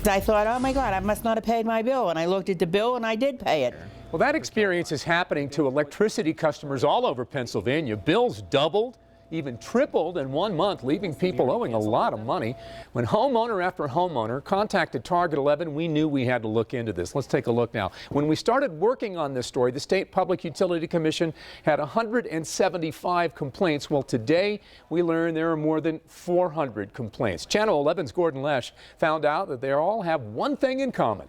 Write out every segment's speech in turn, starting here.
I thought, oh my God, I must not have paid my bill. And I looked at the bill and I did pay it. Well, that experience is happening to electricity customers all over Pennsylvania. Bills doubled, even tripled in 1 month, leaving people owing a lot of money. When homeowner after homeowner contacted Target 11, we knew we had to look into this. Let's take a look now. When we started working on this story, the State Public Utility Commission had 175 complaints. Well, today we learned there are more than 400 complaints. Channel 11's Gordon Lesh found out that they all have one thing in common.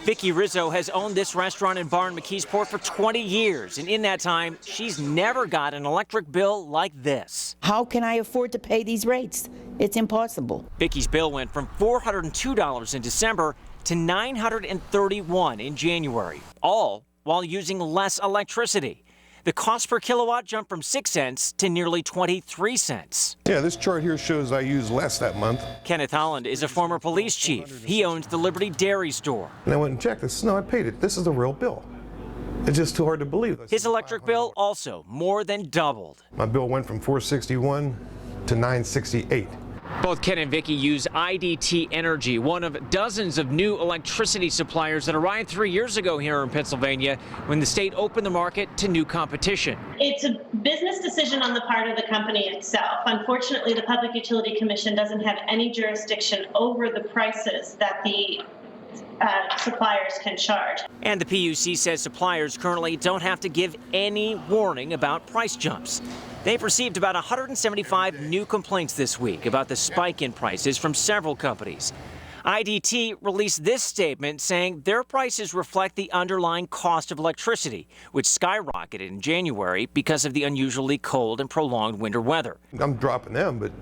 Vicki Rizzo has owned this restaurant and bar in McKeesport for 20 years, and in that time, she's never got an electric bill like this. How can I afford to pay these rates? It's impossible. Vicki's bill went from $402 in December to $931 in January, all while using less electricity. The cost per kilowatt jumped from 6 cents to nearly 23 cents. Yeah, this chart here shows I use less that month. Kenneth Holland is a former police chief. He owns the Liberty Dairy store. And I went and checked this. No, I paid it. This is the real bill. It's just too hard to believe. His electric bill also more than doubled. My bill went from $461 to $968. Both Ken and Vicki use IDT Energy, one of dozens of new electricity suppliers that arrived 3 years ago here in Pennsylvania when the state opened the market to new competition. It's a business decision on the part of the company itself. Unfortunately, the Public Utility Commission doesn't have any jurisdiction over the prices that the suppliers can charge. And the PUC says suppliers currently don't have to give any warning about price jumps. They've received about 175 new complaints this week about the spike in prices from several companies. IDT released this statement saying their prices reflect the underlying cost of electricity, which skyrocketed in January because of the unusually cold and prolonged winter weather. I'm dropping them, but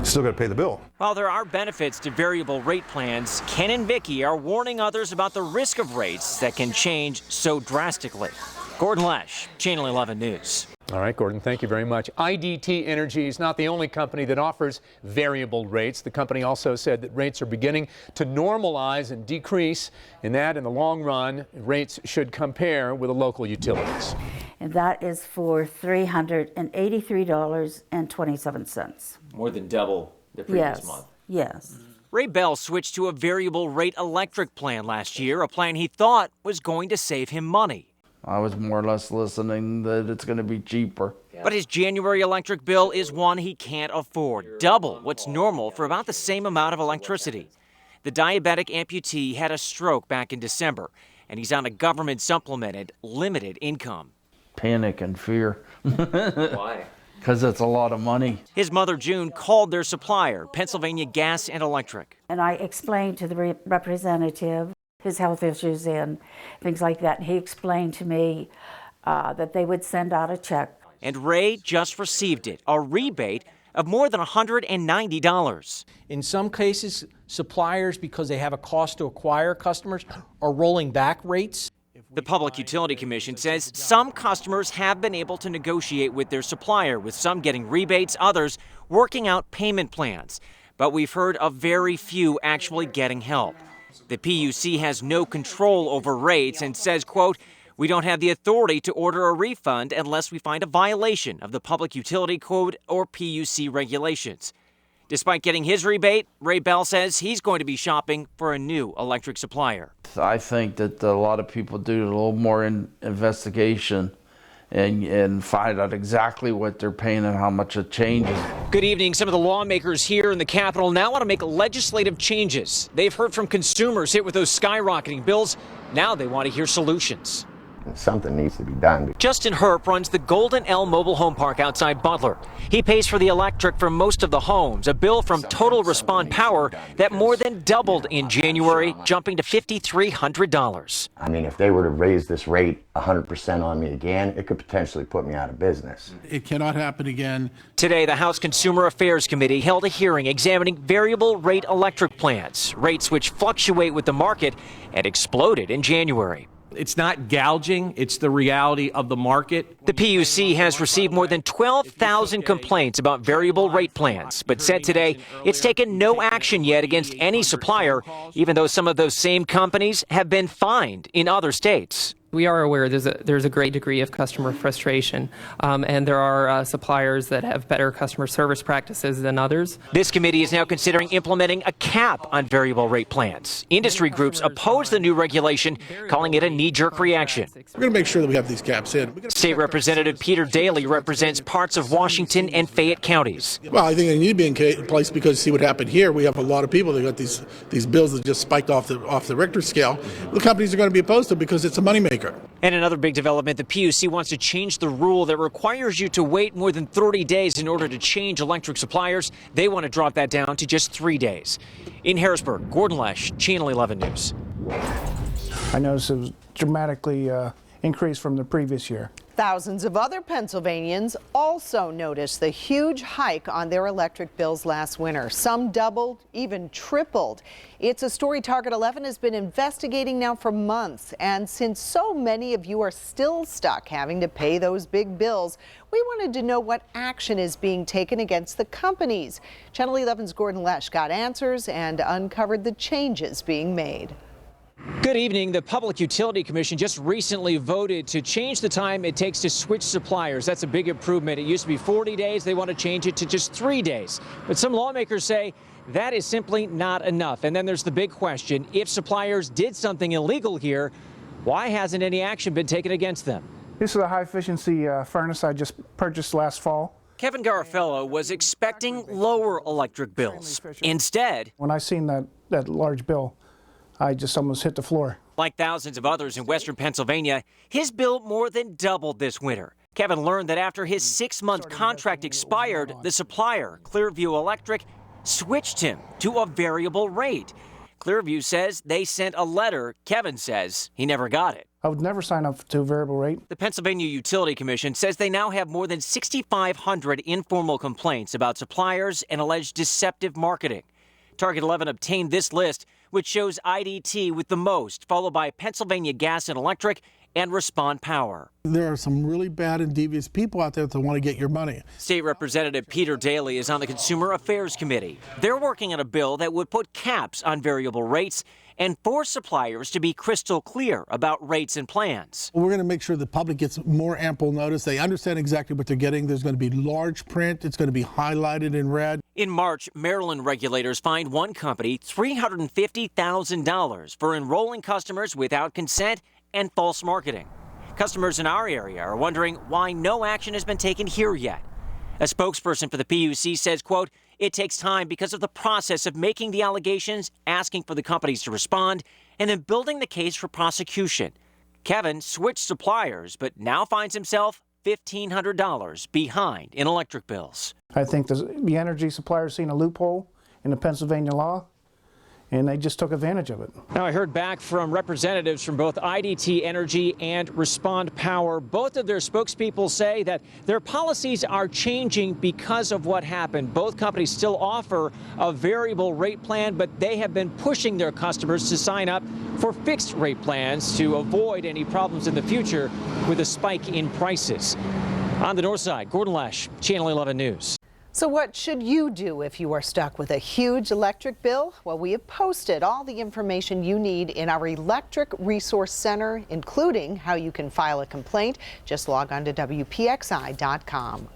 still got to pay the bill. While there are benefits to variable rate plans, Ken and Vicki are warning others about the risk of rates that can change so drastically. Gordon Lesh, Channel 11 News. All right, Gordon, thank you very much. IDT Energy is not the only company that offers variable rates. The company also said that rates are beginning to normalize and decrease, and that in the long run, rates should compare with the local utilities. And that is for $383.27. More than double the previous month. Yes. Ray Bell switched to a variable rate electric plan last year, a plan he thought was going to save him money. I was more or less listening that it's going to be cheaper. But his January electric bill is one he can't afford, double what's normal for about the same amount of electricity. The diabetic amputee had a stroke back in December, and he's on a government-supplemented, limited income. Panic and fear. Why? Because it's a lot of money. His mother, June, called their supplier, Pennsylvania Gas and Electric. And I explained to the representative his health issues and things like that. And he explained to me that they would send out a check. And Ray just received it, a rebate of more than $190. In some cases, suppliers, because they have a cost to acquire customers, are rolling back rates. The Public Utility Commission says some customers have been able to negotiate with their supplier, with some getting rebates, others working out payment plans. But we've heard of very few actually getting help. The PUC has no control over rates and says, quote, "We don't have the authority to order a refund unless we find a violation of the Public Utility Code or PUC regulations." Despite getting his rebate, Ray Bell says he's going to be shopping for a new electric supplier. I think that a lot of people do a little more investigation and find out exactly what they're paying and how much it changes. Good evening. Some of the lawmakers here in the Capitol now want to make legislative changes. They've heard from consumers hit with those skyrocketing bills. Now they want to hear solutions. Something needs to be done. Justin Herp runs the Golden L Mobile Home Park outside Butler. He pays for the electric for most of the homes, a bill from Total Respond Power that more than doubled in January, jumping to $5,300. I mean, if they were to raise this rate 100% on me again, it could potentially put me out of business. It cannot happen again. Today, the House Consumer Affairs Committee held a hearing examining variable rate electric plans, rates which fluctuate with the market and exploded in January. It's not gouging, it's the reality of the market. The PUC has received more than 12,000 complaints about variable rate plans, but said today it's taken no action yet against any supplier, even though some of those same companies have been fined in other states. We are aware there's a great degree of customer frustration, and there are suppliers that have better customer service practices than others. This committee is now considering implementing a cap on variable rate plans. Industry groups oppose the new regulation, calling it a knee-jerk reaction. We're going to make sure that we have these caps in. State Representative Peter Daly represents parts of Washington and Fayette counties. Well, I think they need to be in place because see what happened here. We have a lot of people that got these bills that just spiked off the Richter scale. The companies are going to be opposed to it because it's a moneymaker. And another big development, the PUC wants to change the rule that requires you to wait more than 30 days in order to change electric suppliers. They want to drop that down to just 3 days. In Harrisburg, Gordon Lesh, Channel 11 News. I noticed it was dramatically increased from the previous year. Thousands of other Pennsylvanians also noticed the huge hike on their electric bills last winter. Some doubled, even tripled. It's a story Target 11 has been investigating now for months. And since so many of you are still stuck having to pay those big bills, we wanted to know what action is being taken against the companies. Channel 11's Gordon Lesh got answers and uncovered the changes being made. Good evening. The Public Utility Commission just recently voted to change the time it takes to switch suppliers. That's a big improvement. It used to be 40 days. They want to change it to just 3 days. But some lawmakers say that is simply not enough. And then there's the big question. If suppliers did something illegal here, why hasn't any action been taken against them? This is a high-efficiency furnace I just purchased last fall. Kevin Garafello was expecting lower electric bills. Instead, when I seen that large bill, I just almost hit the floor. Like thousands of others in western Pennsylvania, his bill more than doubled this winter. Kevin learned that after his 6-month contract expired, the supplier, Clearview Electric, switched him to a variable rate. Clearview says they sent a letter. Kevin says he never got it. I would never sign up to a variable rate. The Pennsylvania Utility Commission says they now have more than 6,500 informal complaints about suppliers and alleged deceptive marketing. Target 11 obtained this list, which shows IDT with the most, followed by Pennsylvania Gas and Electric and Respond Power. There are some really bad and devious people out there that want to get your money. State Representative Peter Daly is on the Consumer Affairs Committee. They're working on a bill that would put caps on variable rates and force suppliers to be crystal clear about rates and plans. We're going to make sure the public gets more ample notice. They understand exactly what they're getting. There's going to be large print. It's going to be highlighted in red. In March, Maryland regulators fined one company $350,000 for enrolling customers without consent and false marketing. Customers in our area are wondering why no action has been taken here yet. A spokesperson for the PUC says, quote, "It takes time because of the process of making the allegations, asking for the companies to respond, and then building the case for prosecution." Kevin switched suppliers, but now finds himself $1,500 behind in electric bills. I think the energy suppliers seen a loophole in the Pennsylvania law, and they just took advantage of it. Now, I heard back from representatives from both IDT Energy and Respond Power. Both of their spokespeople say that their policies are changing because of what happened. Both companies still offer a variable rate plan, but they have been pushing their customers to sign up for fixed rate plans to avoid any problems in the future with a spike in prices. On the north side, Gordon Lesh, Channel 11 News. So what should you do if you are stuck with a huge electric bill? Well, we have posted all the information you need in our Electric Resource Center, including how you can file a complaint. Just log on to wpxi.com.